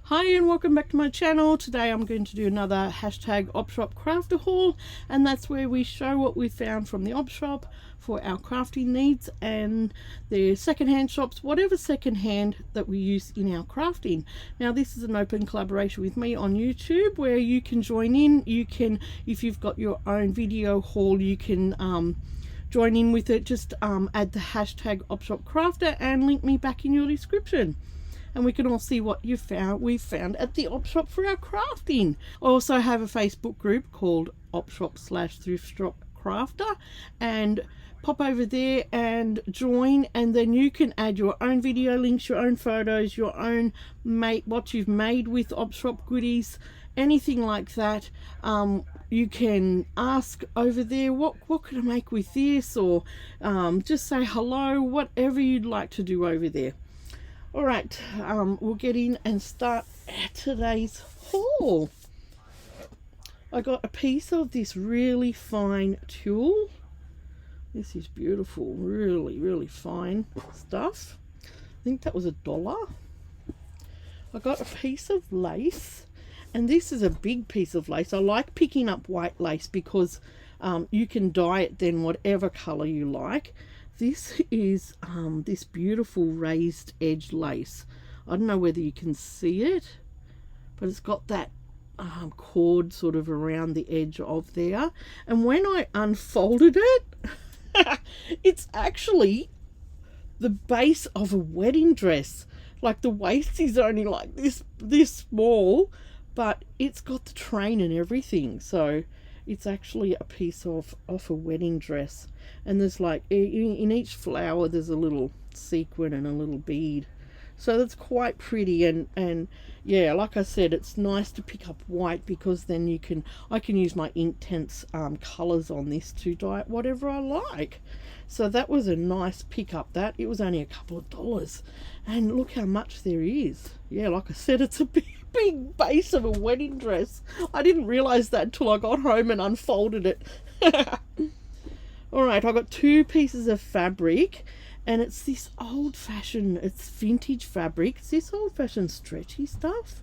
Hi and welcome back to my channel. Today I'm going to do another hashtag Opshop crafter haul, and that's where we show what we found from the Opshop for our crafting needs and the secondhand shops, whatever secondhand that we use in our crafting. Now this is an open collaboration with me on YouTube where you can join in. You can, if you've got your own video haul, you can join in with it. Just add the hashtag Opshop crafter and link me back in your description, and we can all see what we've found at the Opshop for our crafting. I also have a Facebook group called Opshop/ThriftshopCrafter, and pop over there and join, and then you can add your own video links, your own photos, your own what you've made with Opshop goodies, anything like that. You can ask over there, what could I make with this, or just say hello, whatever you'd like to do over there. Alright, we'll get in and start today's haul. I got a piece of this really fine tulle. This is beautiful, really fine stuff. I think that was $1. I got a piece of lace, and this is a big piece of lace. I like picking up white lace because you can dye it then whatever color you like. This is this beautiful raised edge lace. I don't know whether you can see it, but it's got that cord sort of around the edge of there. And when I unfolded it, it's actually the base of a wedding dress. Like the waist is only like this small, but it's got the train and everything. So it's actually a piece of a wedding dress, and there's like in each flower there's a little sequin and a little bead, so that's quite pretty. And yeah, like I said, it's nice to pick up white because then I can use my Inktense colors on this to dye it whatever I like. So that was a nice pickup. That it was only a couple of dollars, and look how much there is. Yeah, like I said, it's a big base of a wedding dress. I didn't realize that until I got home and unfolded it. Alright, I got two pieces of fabric, and it's this old-fashioned, it's vintage fabric. It's this old-fashioned stretchy stuff,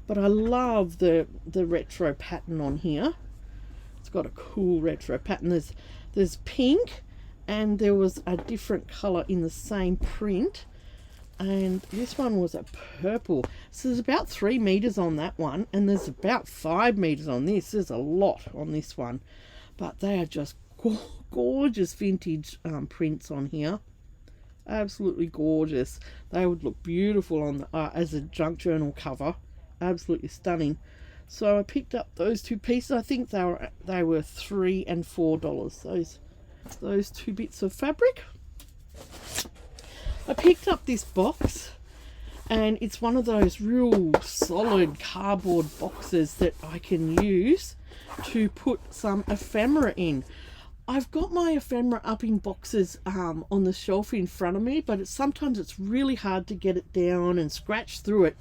but I love the retro pattern on here. It's got a cool retro pattern. There's pink, and there was a different color in the same print, and this one was a purple. So there's about 3 meters on that one, and there's about 5 meters on this. There's a lot on this one, but they are just gorgeous vintage prints on here. Absolutely gorgeous. They would look beautiful on as a junk journal cover. Absolutely stunning. So I picked up those two pieces. I think they were $3 and $4. Those two bits of fabric. I picked up this box, and it's one of those real solid cardboard boxes that I can use to put some ephemera in. I've got my ephemera up in boxes on the shelf in front of me, but sometimes it's really hard to get it down and scratch through it.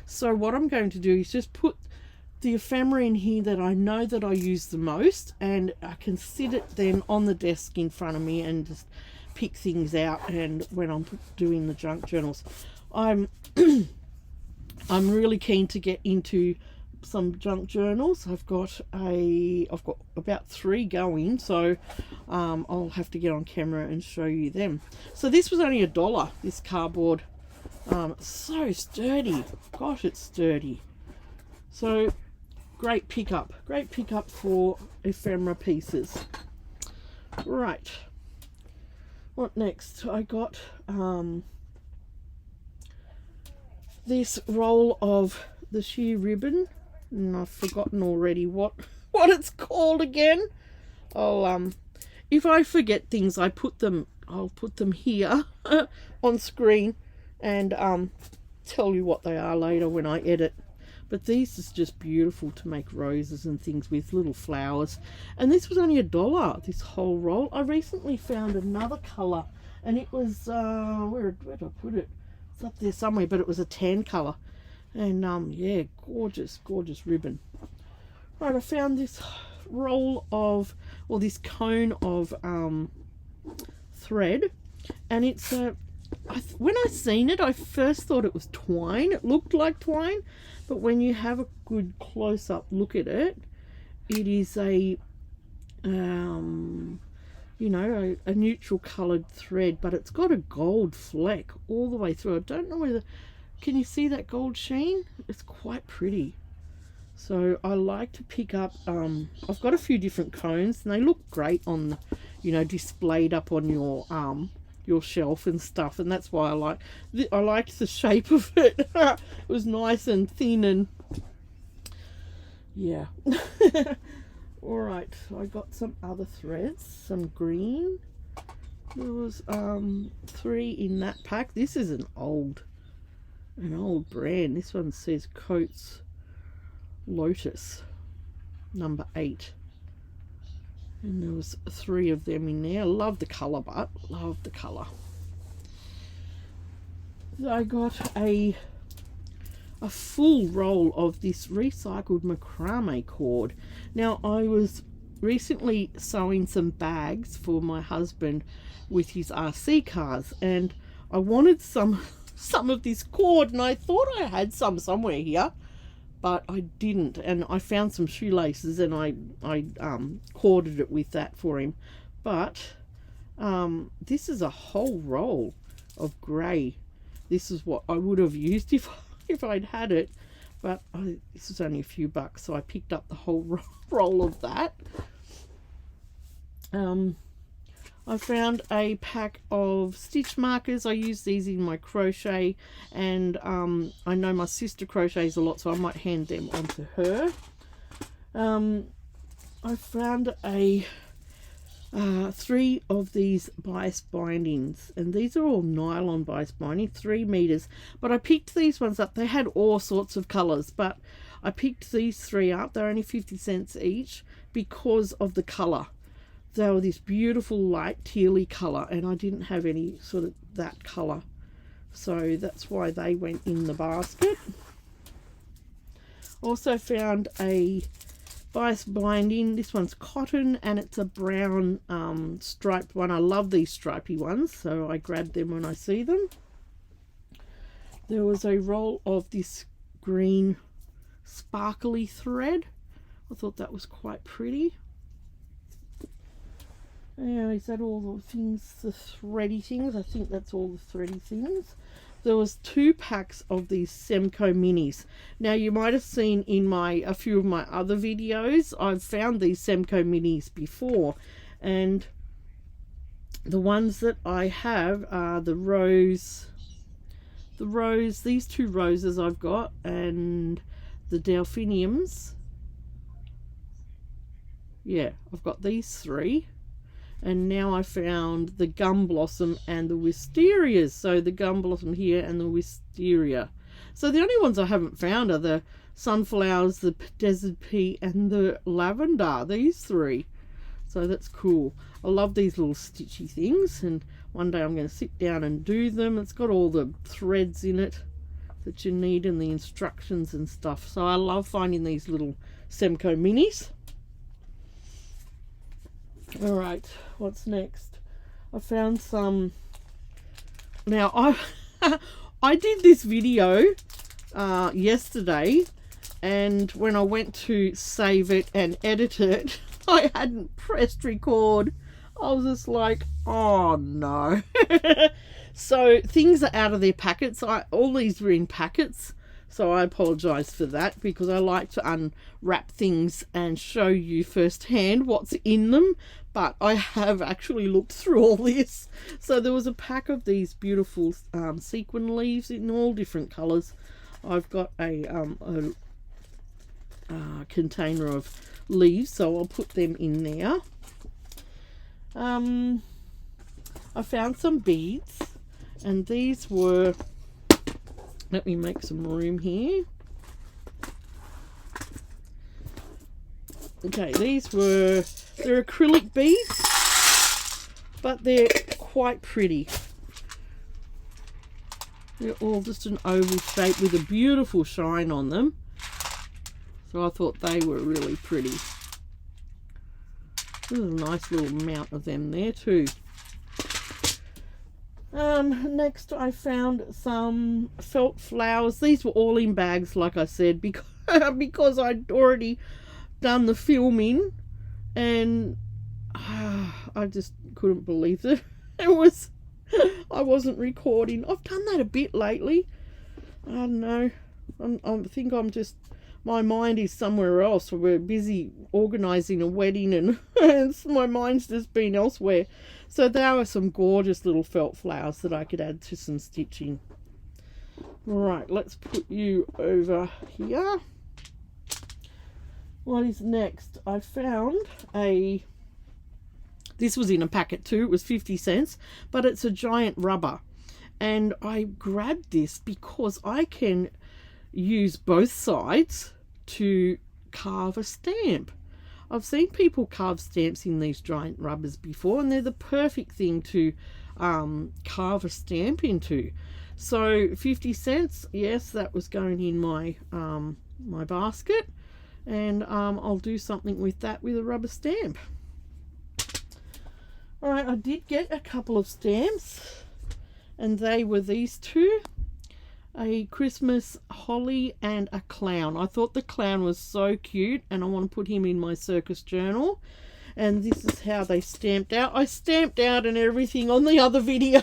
So what I'm going to do is just put the ephemera in here that I know that I use the most, and I can sit it then on the desk in front of me and just pick things out. And when I'm doing the junk journals, I'm really keen to get into some junk journals. I've got about 3 going, so I'll have to get on camera and show you them. So this was only $1, this cardboard. So sturdy, gosh, it's sturdy. So great pickup for ephemera pieces. Right, what next? I got this roll of the sheer ribbon, and I've forgotten already what it's called again. If I forget things, I'll put them here on screen and tell you what they are later when I edit. But these is just beautiful to make roses and things with, little flowers. And this was only $1, this whole roll. I recently found another colour, and it was where did I put it? It's up there somewhere, but it was a tan colour. And yeah, gorgeous ribbon. Right, I found this roll of, or this cone of thread, and it's when I seen it, I first thought it was twine. It looked like twine, but when you have a good close-up look at it, it is a you know, a neutral colored thread, but it's got a gold fleck all the way through. I don't know whether, can you see that gold sheen? It's quite pretty. So I like to pick up, I've got a few different cones and they look great on, you know, displayed up on your shelf and stuff, and that's why I liked the shape of it. It was nice and thin, and yeah. All right, so I got some other threads, some green. There was 3 in that pack. This is an old brand. This one says Coats Lotus number 8, and there was 3 of them in there. Love the color, but love the color. I got a full roll of this recycled macrame cord. Now, I was recently sewing some bags for my husband with his RC cars, and I wanted some of this cord, and I thought I had some somewhere here, but I didn't. And I found some shoelaces, and I corded it with that for him. But this is a whole roll of grey. This is what I would have used if I'd had it, but this was only a few bucks, so I picked up the whole roll of that. I found a pack of stitch markers. I use these in my crochet, and I know my sister crochets a lot, so I might hand them on to her. I found 3 of these bias bindings, and these are all nylon bias binding, 3 meters, but I picked these ones up. They had all sorts of colors, but I picked these 3 up. They're only 50 cents each because of the color. They were this beautiful light tealy color, and I didn't have any sort of that color, so that's why they went in the basket. Also found a bias binding. This one's cotton, and it's a brown striped one. I love these stripy ones, so I grab them when I see them. There was a roll of this green sparkly thread. I thought that was quite pretty. Yeah, is that all the things, the thready things? I think that's all the thready things. There was 2 packs of these Semco minis. Now, you might have seen in a few of my other videos, I've found these Semco minis before, and the ones that I have are the rose, these 2 roses I've got, and the delphiniums. Yeah, I've got these 3. And now I found the gum blossom and the wisterias. So the gum blossom here and the wisteria. So the only ones I haven't found are the sunflowers, the desert pea, and the lavender. These 3. So that's cool. I love these little stitchy things, and one day I'm going to sit down and do them. It's got all the threads in it that you need and the instructions and stuff. So I love finding these little Semco minis. Alright, what's next? I found some. Now, I did this video yesterday, and when I went to save it and edit it, I hadn't pressed record. I was just like, oh no. So things are out of their packets. All these were in packets, so I apologize for that, because I like to unwrap things and show you firsthand what's in them. But I have actually looked through all this. So there was a pack of these beautiful sequin leaves in all different colors. I've got a container of leaves, so I'll put them in there. I found some beads, and these were, let me make some room here. Okay, they're acrylic beads, but they're quite pretty. They're all just an oval shape with a beautiful shine on them. So I thought they were really pretty. There's a nice little amount of them there too. Next I found some felt flowers. These were all in bags, like I said, because I'd already done the filming, and I just couldn't believe it. I wasn't recording. I've done that a bit lately. I don't know. I think I'm just, my mind is somewhere else. We're busy organising a wedding, and my mind's just been elsewhere. So there were some gorgeous little felt flowers that I could add to some stitching. Right, let's put you over here. What is next? I found this was in a packet too. It was 50 cents, but it's a giant rubber. And I grabbed this because I can use both sides to carve a stamp. I've seen people carve stamps in these giant rubbers before, and they're the perfect thing to carve a stamp into. So 50 cents, yes, that was going in my my basket, and I'll do something with that with a rubber stamp. All right, I did get a couple of stamps, and they were these two. A Christmas holly and a clown. I thought the clown was so cute, and I want to put him in my circus journal. And this is how they stamped out. I stamped out and everything on the other video.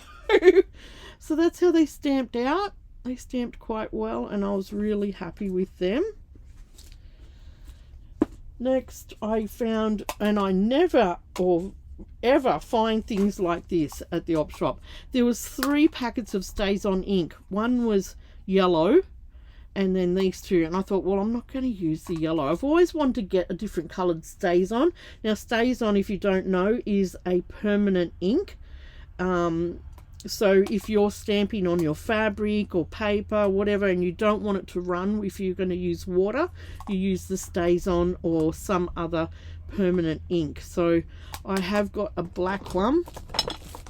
So that's how they stamped out. They stamped quite well, and I was really happy with them. Next I found, and I never or ever find things like this at the Opshop. There was 3 packets of Stays On ink. One was yellow, and then these two, and I thought, well, I'm not going to use the yellow. I've always wanted to get a different coloured Stays On. Now Stays On, if you don't know, is a permanent ink. So if you're stamping on your fabric or paper, whatever, and you don't want it to run if you're going to use water, you use the Stays On or some other permanent ink. So I have got a black one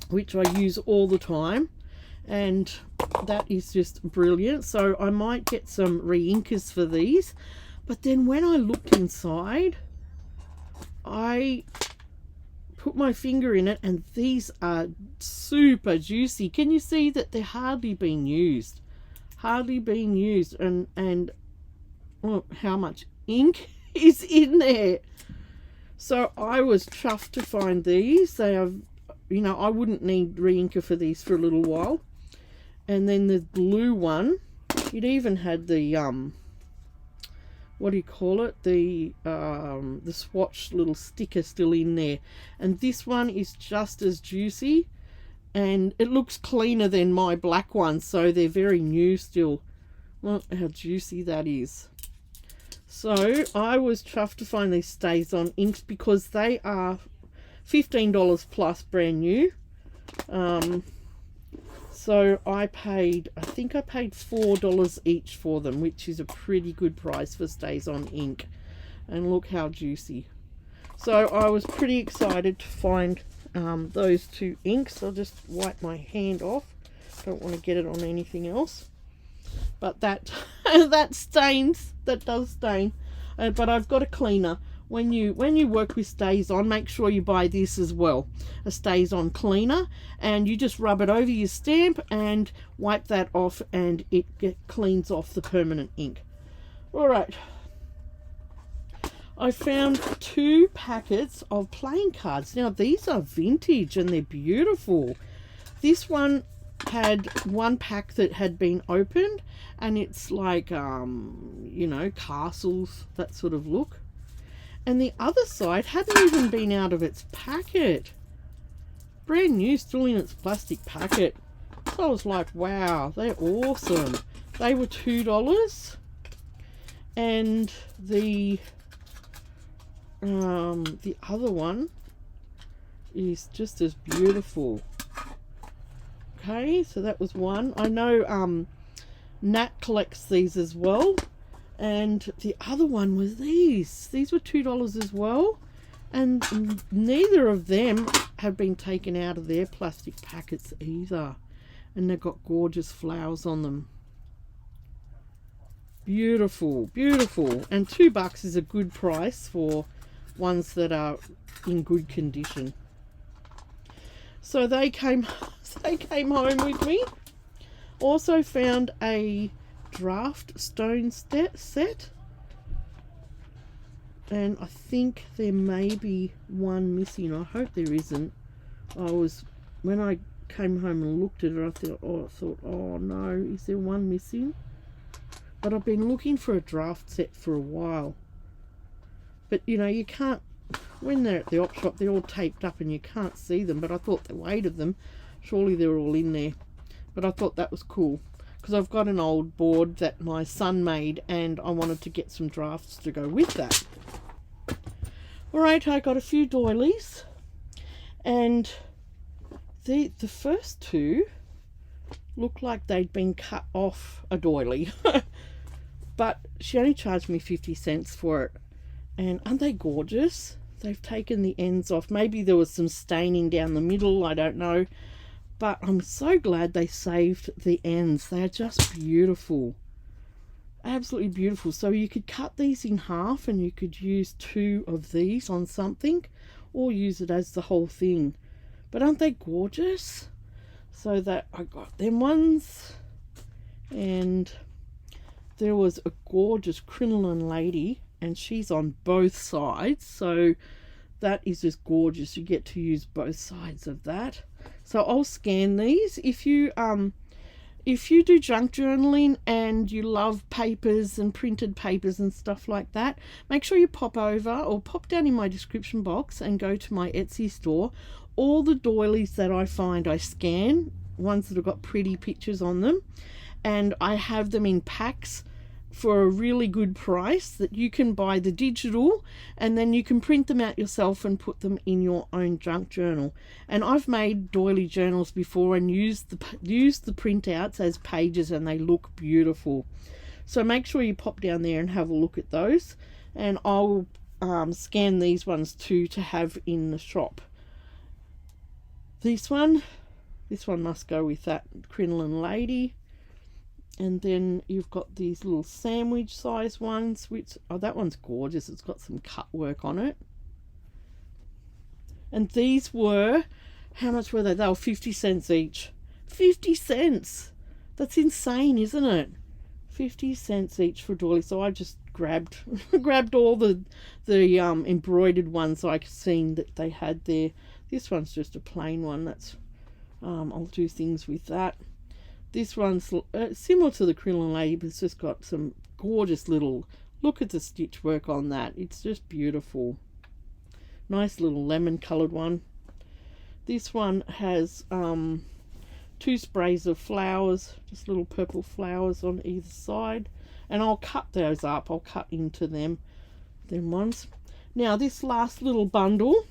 which I use all the time, and that is just brilliant. So I might get some re-inkers for these. But then when I looked inside, I put my finger in it, and these are super juicy. Can you see that they're hardly been used? Hardly been used. And oh, how much ink is in there. So I was chuffed to find these. They have, you know, I wouldn't need re-inker for these for a little while. And then the blue one, it even had the what do you call it, the swatch little sticker still in there. And this one is just as juicy, and it looks cleaner than my black one, so they're very new still. Look how juicy that is. So I was chuffed to find these Stays On inks because they are $15 plus, brand new. So I think I paid $4 each for them, which is a pretty good price for Stays On ink. And look how juicy. So I was pretty excited to find those 2 inks. I'll just wipe my hand off. Don't want to get it on anything else. But that that stains, that does stain. But I've got a cleaner. When you work with Stays On, make sure you buy this as well, a Stays On cleaner, and you just rub it over your stamp and wipe that off, and it cleans off the permanent ink. All right, I found 2 packets of playing cards. Now these are vintage and they're beautiful. This one had 1 pack that had been opened, and it's like you know, castles, that sort of look. And the other side hadn't even been out of its packet. Brand new, still in its plastic packet. So I was like, wow, they're awesome. They were $2. And the other one is just as beautiful. Okay, so that was one. I know Nat collects these as well. And the other one was these. These were $2 as well. And neither of them have been taken out of their plastic packets either. And they've got gorgeous flowers on them. Beautiful, beautiful. And $2 is a good price for ones that are in good condition. So they came home with me. Also found a draft stone set. And I think there may be one missing. I hope there isn't. When I came home and looked at it, I thought, oh no, is there one missing? But I've been looking for a draft set for a while. But you know, you can't, when they're at the Opshop, they're all taped up and you can't see them. But I thought the weight of them, surely they're all in there. But I thought that was cool, because I've got an old board that my son made and I wanted to get some drafts to go with that. Alright, I got a few doilies, and the first two looked like they'd been cut off a doily. But she only charged me 50 cents for it. And aren't they gorgeous? They've taken the ends off. Maybe there was some staining down the middle, I don't know. But I'm so glad they saved the ends. They are just beautiful. Absolutely beautiful. So you could cut these in half and you could use 2 of these on something, or use it as the whole thing. But aren't they gorgeous? So that I got them ones. And there was a gorgeous crinoline lady, and she's on both sides. So that is just gorgeous. You get to use both sides of that. So I'll scan these. If you do junk journaling and you love papers and printed papers and stuff like that, make sure you pop over or pop down in my description box and go to my Etsy store. All the doilies that I find, I scan, ones that have got pretty pictures on them, and I have them in packs for a really good price that you can buy the digital, and then you can print them out yourself and put them in your own junk journal. And I've made doily journals before and used the printouts as pages, and they look beautiful. So make sure you pop down there and have a look at those, and I'll scan these ones too to have in the shop. This one must go with that crinoline lady. And then you've got these little sandwich size ones, which, oh, that one's gorgeous. It's got some cut work on it. And these were, how much were they? They were 50 cents each. 50 cents! That's insane, isn't it? 50 cents each for a doily. So I just grabbed all the embroidered ones I've seen that they had there. This one's just a plain one. That's I'll do things with that. This one's similar to the crinoline lady, but it's just got some gorgeous little, look at the stitch work on that. It's just beautiful. Nice little lemon coloured one. This one has 2 sprays of flowers, just little purple flowers on either side. And I'll cut those up. I'll cut into them ones. Now this last little bundle,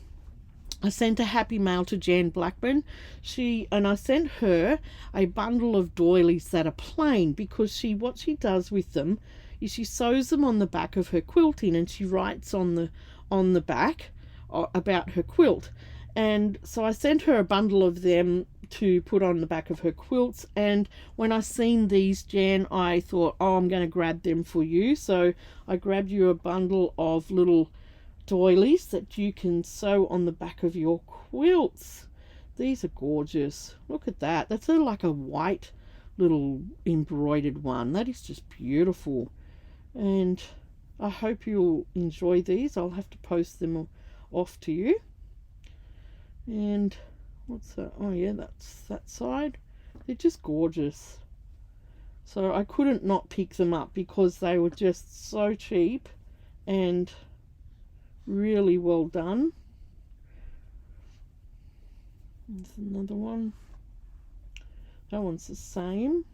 I sent a happy mail to Jan Blackburn. I sent her a bundle of doilies that are plain, because what she does with them is she sews them on the back of her quilting, and she writes on the back about her quilt. And so I sent her a bundle of them to put on the back of her quilts, and when I seen these, Jan, I thought, oh, I'm going to grab them for you. So I grabbed you a bundle of little doilies that you can sew on the back of your quilts. These are gorgeous. Look at that. That's like a white little embroidered one. That is just beautiful. And I hope you'll enjoy these. I'll have to post them off to you. And what's that? Oh yeah, that's that side. They're just gorgeous. So I couldn't not pick them up because they were just so cheap and really well done. There's another one. That one's the same.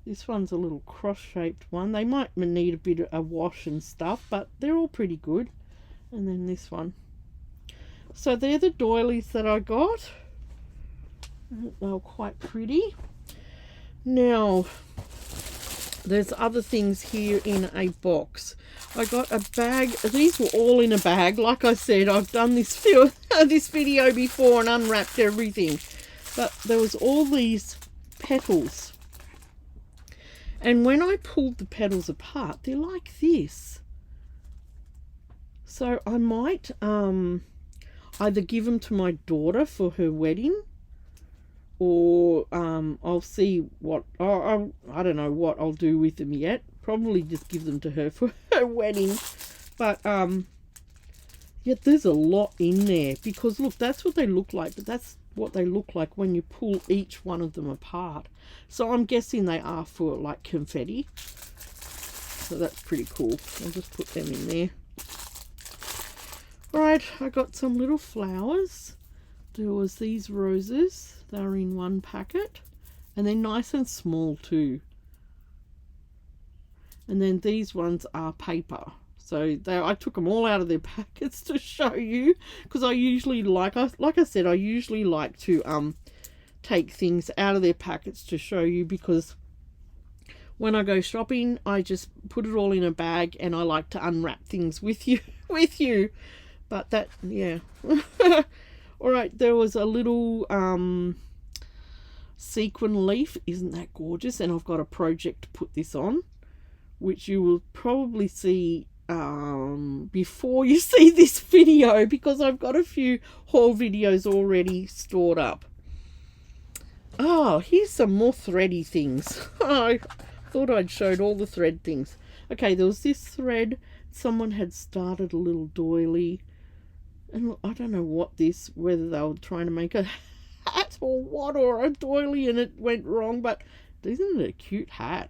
This one's a little cross-shaped one. They might need a bit of a wash and stuff, but they're all pretty good. And then this one. So they're the doilies that I got. They were quite pretty. Now, there's other things here in a box. I got a bag. These were all in a bag. Like I said, I've done this video before and unwrapped everything. But there was all these petals. And when I pulled the petals apart, they're like this. So I might either give them to my daughter for her wedding, or I'll see what, I don't know what I'll do with them yet. Probably just give them to her for her wedding. But yeah, there's a lot in there, because look, that's what they look like, but that's what they look like when you pull each one of them apart. So I'm guessing they are for like confetti. So that's pretty cool. I'll just put them in there. Alright, I got some little flowers. There was these roses. They were in one packet. And they're nice and small too. And then these ones are paper. So I took them all out of their packets to show you. Because I usually like I said, I usually like to take things out of their packets to show you. Because when I go shopping, I just put it all in a bag. And I like to unwrap things with you. But that, yeah. Alright, there was a little sequin leaf. Isn't that gorgeous? And I've got a project to put this on, which you will probably see before you see this video, because I've got a few haul videos already stored up. Oh, here's some more thready things. I thought I'd showed all the thread things. Okay, there was this thread. Someone had started a little doily. And I don't know what this, whether they were trying to make a hat or what, or a doily, and it went wrong, but isn't it a cute hat?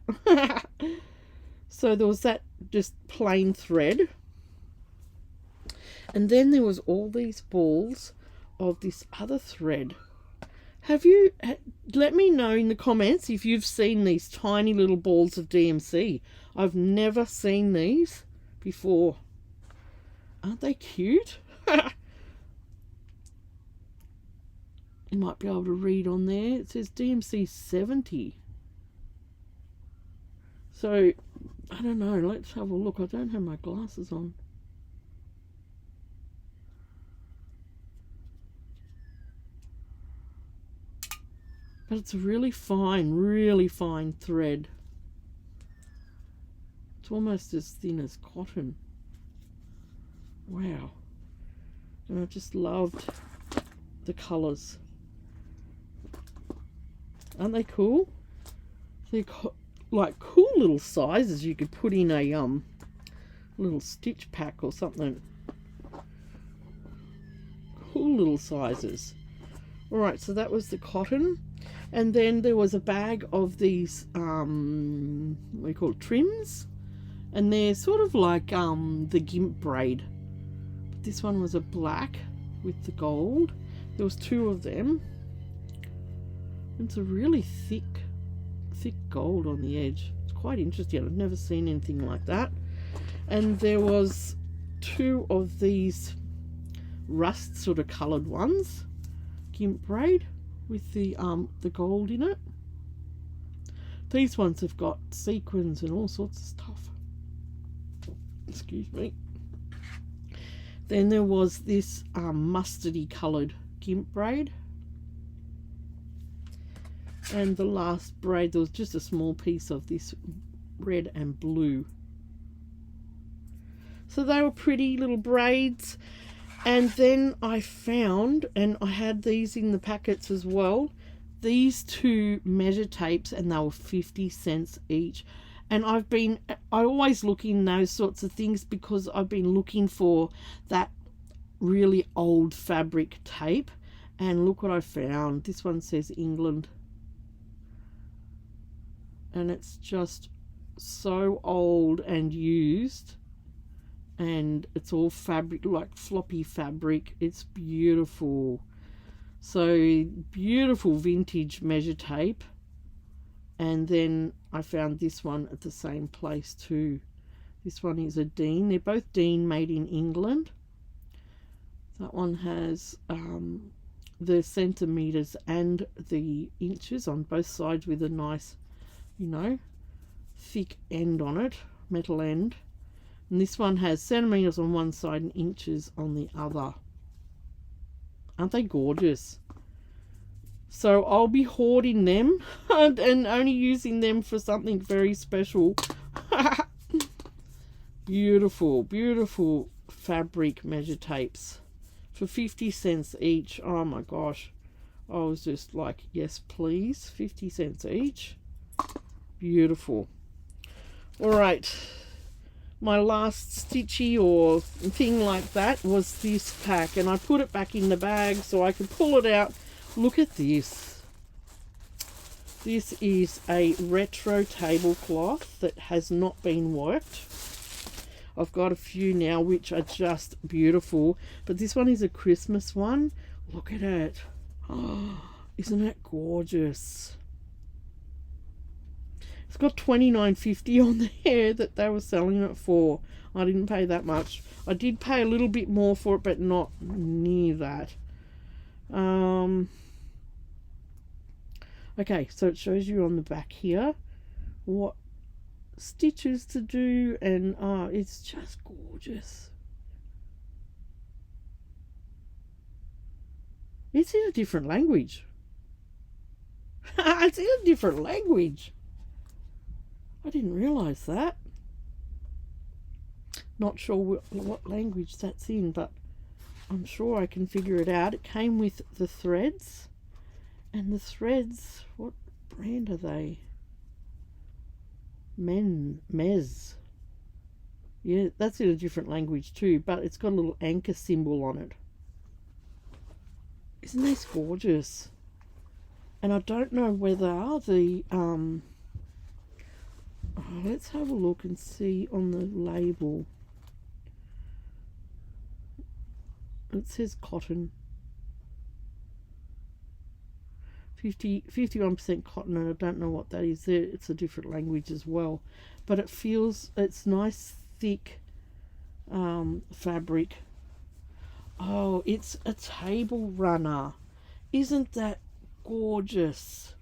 So there was that just plain thread. And then there was all these balls of this other thread. Let me know in the comments if you've seen these tiny little balls of DMC. I've never seen these before. Aren't they cute? You might be able to read on there. It says DMC 70. So, I don't know. Let's have a look. I don't have my glasses on. But it's a really fine thread. It's almost as thin as cotton. Wow. And I just loved the colours. Aren't they cool? They're like cool little sizes you could put in a little stitch pack or something. Cool little sizes. Alright, so that was the cotton. And then there was a bag of these, what do you call it, trims? And they're sort of like the gimp braid. This one was a black with the gold. There was two of them. It's a really thick gold on the edge. It's quite interesting. I've never seen anything like that. And there was two of these rust sort of coloured ones, gimp braid with the gold in it. These ones have got sequins and all sorts of stuff. Excuse me. Then there was this mustardy coloured gimp braid. And the last braid, there was just a small piece of this red and blue. So they were pretty little braids. And then I found, and I had these in the packets as well, these two measure tapes, and they were 50 cents each. And I always look in those sorts of things because I've been looking for that really old fabric tape. And look what I found. This one says England. And it's just so old and used. And it's all fabric, like floppy fabric. It's beautiful. So beautiful vintage measure tape. And then I found this one at the same place too. This one is a Dean. They're both Dean, made in England. That one has the centimetres and the inches on both sides with a nice, you know, thick end on it, metal end. And this one has centimetres on one side and inches on the other. Aren't they gorgeous? So I'll be hoarding them and only using them for something very special. Beautiful, beautiful fabric measure tapes. for 50 cents each. Oh my gosh. I was just like, yes please, 50 cents each. Beautiful. All right, my last stitchy or thing like that was this pack, and I put it back in the bag so I could pull it out. Look at this. This is a retro tablecloth that has not been worked. I've got a few now which are just beautiful, but this one is a Christmas one. Look at it. Oh, isn't it gorgeous? It's got $29.50 on there that they were selling it for. I didn't pay that much. I did pay a little bit more for it, but not near that. Okay, so it shows you on the back here what stitches to do, and it's just gorgeous. It's in a different language. It's in a different language. I didn't realize that. Not sure what language that's in, but I'm sure I can figure it out. It came with the threads, and the threads, what brand are they? Mez. Yeah, that's in a different language too, but it's got a little anchor symbol on it. Isn't this gorgeous? And I don't know whether the let's have a look and see on the label. It says cotton. 51% cotton, and I don't know what that is. It's a different language as well, but it feels, it's nice thick fabric. Oh, it's a table runner. Isn't that gorgeous?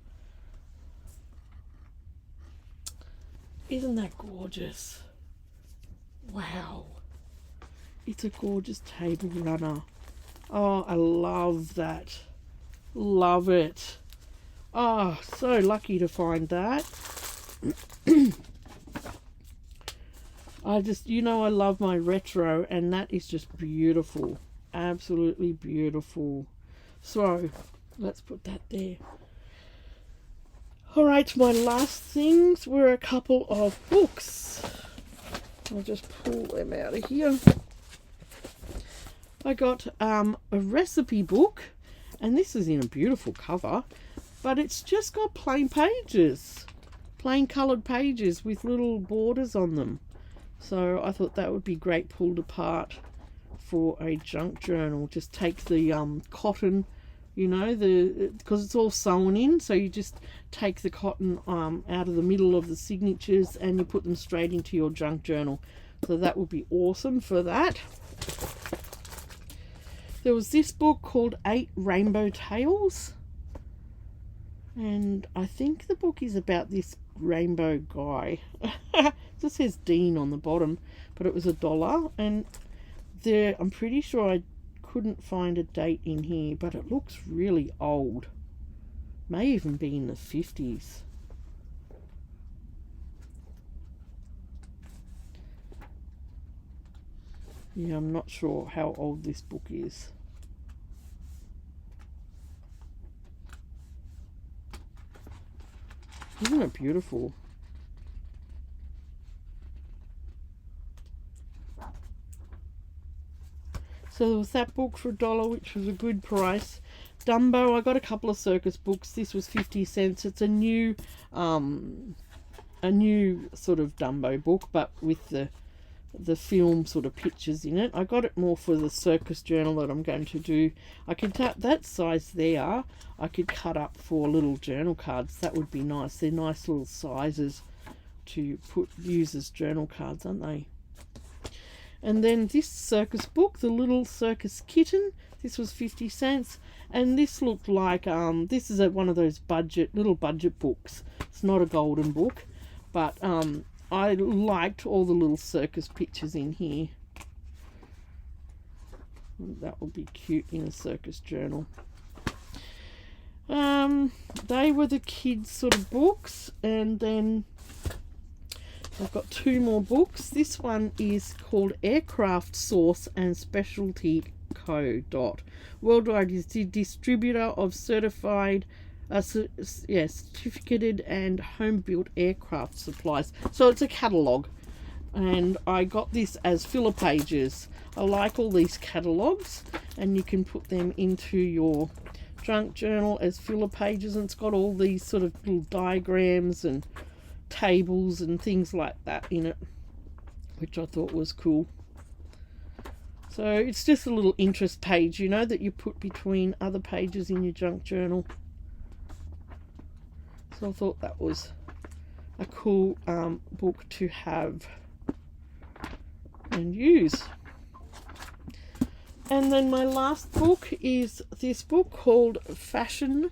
Isn't that gorgeous? Wow. It's a gorgeous table runner. Oh, I love that. Love it. Oh, so lucky to find that. I just, you know, I love my retro, and that is just beautiful. Absolutely beautiful. So let's put that there. All right, my last things were a couple of books. I'll just pull them out of here. I got a recipe book, and this is in a beautiful cover, but it's just got plain pages, plain coloured pages with little borders on them. So I thought that would be great pulled apart for a junk journal. Just take the cotton, you know, because it's all sewn in, so you just take the cotton out of the middle of the signatures and you put them straight into your junk journal. So that would be awesome for that. There was this book called 8 Rainbow Tales, and I think the book is about this rainbow guy. It just says Dean on the bottom, but it was $1, and there, I'm pretty sure I couldn't find a date in here, but it looks really old. May even be in the 50s. Yeah, I'm not sure how old this book is. Isn't it beautiful? So there was that book for $1, which was a good price. Dumbo, I got a couple of circus books. This was 50 cents. It's a new sort of Dumbo book, but with the film sort of pictures in it. I got it more for the circus journal that I'm going to do. I could that size there, I could cut up for little journal cards. That would be nice. They're nice little sizes to use as journal cards, aren't they? And then this circus book, the Little Circus Kitten, this was 50 cents, and this looked like this is one of those little budget books. It's not a golden book, but I liked all the little circus pictures in here. That will be cute in a circus journal. They were the kids' sort of books, and then I've got 2 more books. This one is called Aircraft Sauce and Specialty Co. Worldwide is the distributor of certified, certificated and home-built aircraft supplies. So it's a catalogue, and I got this as filler pages. I like all these catalogues, and you can put them into your junk journal as filler pages, and it's got all these sort of little diagrams and tables and things like that in it, which I thought was cool. So it's just a little interest page, you know, that you put between other pages in your junk journal. So I thought that was a cool book to have and use. And then my last book is this book called Fashion,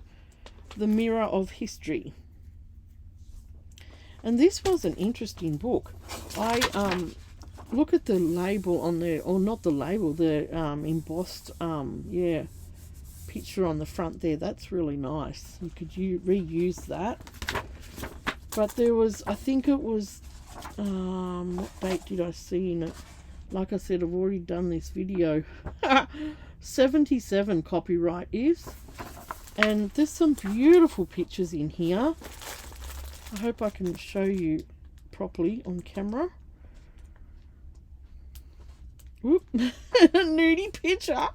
the Mirror of History. And this was an interesting book. I look at the label on there, or not the label, the embossed picture on the front there. That's really nice. You could reuse that. But there was, I think it was, what date did I see in it? Like I said, I've already done this video. 77 copyright is. And there's some beautiful pictures in here. I hope I can show you properly on camera. Whoop. Nudie picture.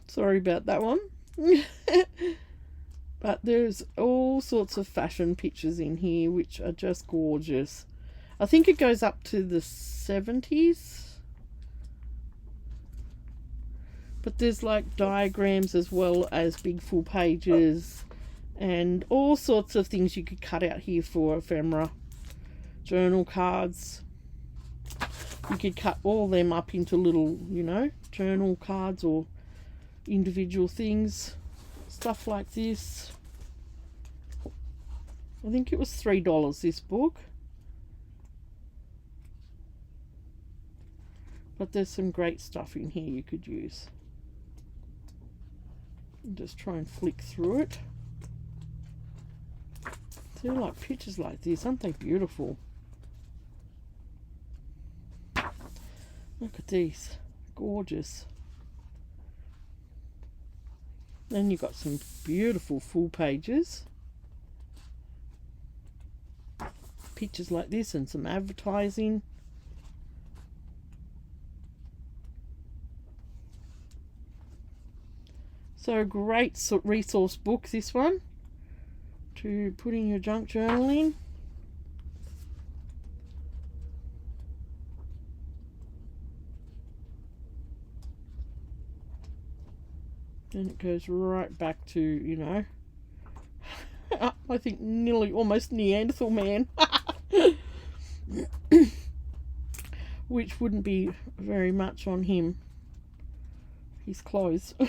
Sorry about that one. But there's all sorts of fashion pictures in here which are just gorgeous. I think it goes up to the 70s. But there's like diagrams as well as big full pages and all sorts of things you could cut out here for ephemera. Journal cards. You could cut all them up into little, you know, journal cards or individual things. Stuff like this. I think it was $3, this book. But there's some great stuff in here you could use. Just try and flick through it. They're like pictures like this, aren't they beautiful? Look at these, gorgeous. Then you've got some beautiful full pages. Pictures like this and some advertising. So great resource book, this one, to put in your junk journal in. And it goes right back to, you know, I think nearly almost Neanderthal man. Which wouldn't be very much on him. His clothes. So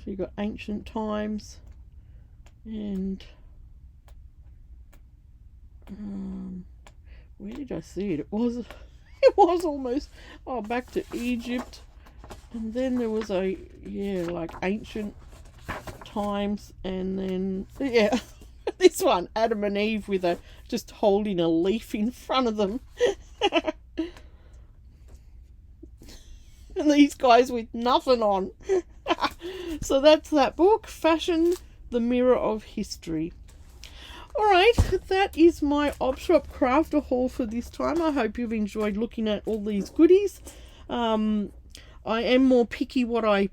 you've got ancient times and where did I see it? It was almost back to Egypt, and then there was like ancient times, and then this one, Adam and Eve with just holding a leaf in front of them. And these guys with nothing on. So that's that book, Fashion, the Mirror of History. Alright, that is my Opshop crafter haul for this time. I hope you've enjoyed looking at all these goodies. I am more picky what I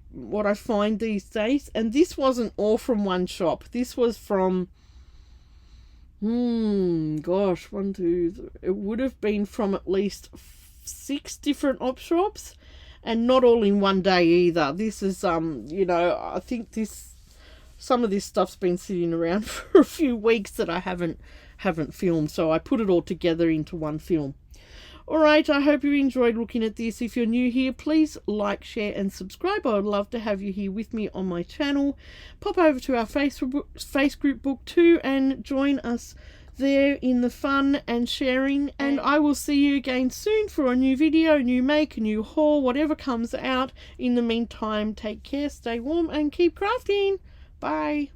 find these days, and this wasn't all from one shop. This was from gosh, it would have been from at least 6 different op shops, and not all in one day either. This is you know, I think some of this stuff's been sitting around for a few weeks that I haven't filmed, so I put it all together into one film. Alright, I hope you enjoyed looking at this. If you're new here, please like, share and subscribe. I would love to have you here with me on my channel. Pop over to our Facebook book too and join us there in the fun and sharing. And I will see you again soon for a new video, new make, a new haul, whatever comes out. In the meantime, take care, stay warm and keep crafting. Bye.